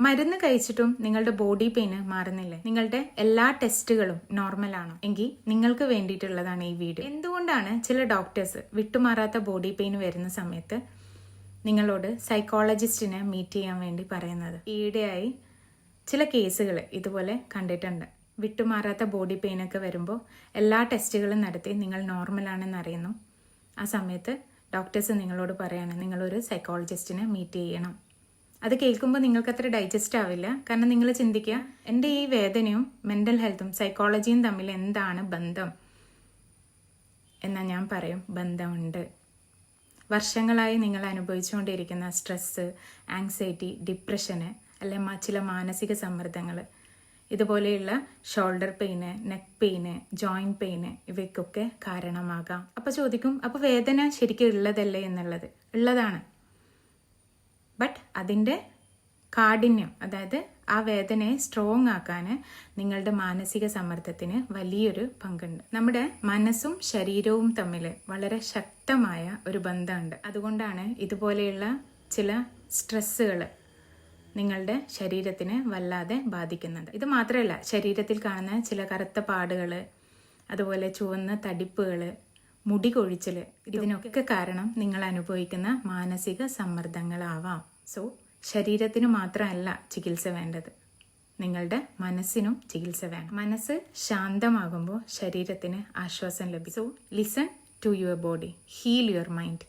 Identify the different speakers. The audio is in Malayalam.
Speaker 1: മരുന്ന് കഴിച്ചിട്ടും നിങ്ങളുടെ ബോഡി പെയിന് മാറുന്നില്ലേ? നിങ്ങളുടെ എല്ലാ ടെസ്റ്റുകളും നോർമൽ ആണോ? എങ്കിൽ നിങ്ങൾക്ക് വേണ്ടിയിട്ടുള്ളതാണ് ഈ വീഡിയോ. എന്തുകൊണ്ടാണ് ചില ഡോക്ടേഴ്സ് വിട്ടുമാറാത്ത ബോഡി പെയിൻ വരുന്ന സമയത്ത് നിങ്ങളോട് സൈക്കോളജിസ്റ്റിനെ മീറ്റ് ചെയ്യാൻ വേണ്ടി പറയുന്നത്? ഈയിടെയായി ചില കേസുകൾ ഇതുപോലെ കണ്ടിട്ടുണ്ട്. വിട്ടുമാറാത്ത ബോഡി പെയിനൊക്കെ വരുമ്പോൾ എല്ലാ ടെസ്റ്റുകളും നടത്തി നിങ്ങൾ നോർമലാണെന്ന് അറിയുന്നു. ആ സമയത്ത് ഡോക്ടേഴ്സ് നിങ്ങളോട് പറയാണ് നിങ്ങളൊരു സൈക്കോളജിസ്റ്റിനെ മീറ്റ് ചെയ്യണം. അത് കേൾക്കുമ്പോൾ നിങ്ങൾക്ക് അത്ര ഡൈജസ്റ്റ് ആവില്ല. കാരണം നിങ്ങൾ ചിന്തിക്കുക, എൻ്റെ ഈ വേദനയും മെൻ്റൽ ഹെൽത്തും സൈക്കോളജിയും തമ്മിൽ എന്താണ് ബന്ധം എന്നാൽ ഞാൻ പറയും, ബന്ധമുണ്ട്. വർഷങ്ങളായി നിങ്ങൾ അനുഭവിച്ചുകൊണ്ടിരിക്കുന്ന സ്ട്രെസ്സ്, ആങ്സൈറ്റി, ഡിപ്രഷന്, അല്ലെങ്കിൽ ചില മാനസിക സമ്മർദ്ദങ്ങൾ, ഇതുപോലെയുള്ള shoulder pain, neck pain, joint pain, ഇവയ്ക്കൊക്കെ കാരണമാകാം. അപ്പോൾ ചോദിക്കും, അപ്പോൾ വേദന ശരിക്കും ഉള്ളതല്ലേ എന്നുള്ളത്? ഉള്ളതാണ്. ബട്ട് അതിൻ്റെ കാഠിന്യം, അതായത് ആ വേദനയെ സ്ട്രോങ് ആക്കാൻ നിങ്ങളുടെ മാനസിക സമ്മർദ്ദത്തിന് വലിയൊരു പങ്കുണ്ട്. നമ്മുടെ മനസ്സും ശരീരവും തമ്മിൽ വളരെ ശക്തമായ ഒരു ബന്ധമുണ്ട്. അതുകൊണ്ടാണ് ഇതുപോലെയുള്ള ചില സ്ട്രെസ്സുകൾ നിങ്ങളുടെ ശരീരത്തിന് വല്ലാതെ ബാധിക്കുന്നത്. ഇത് മാത്രമല്ല, ശരീരത്തിൽ കാണുന്ന ചില കറുത്ത പാടുകൾ, അതുപോലെ ചുവന്ന തടിപ്പുകൾ, മുടി കൊഴിച്ചിൽ, ഇതിനൊക്കെ കാരണം നിങ്ങൾ അനുഭവിക്കുന്ന മാനസിക സമ്മർദ്ദങ്ങളാവാം. സോ ശരീരത്തിന് മാത്രമല്ല ചികിത്സ വേണ്ടത്, നിങ്ങളുടെ മനസ്സിനും ചികിത്സ വേണം. മനസ്സ് ശാന്തമാകുമ്പോൾ ശരീരത്തിന് ആശ്വാസം ലഭിക്കും. So listen to your body, heal your mind.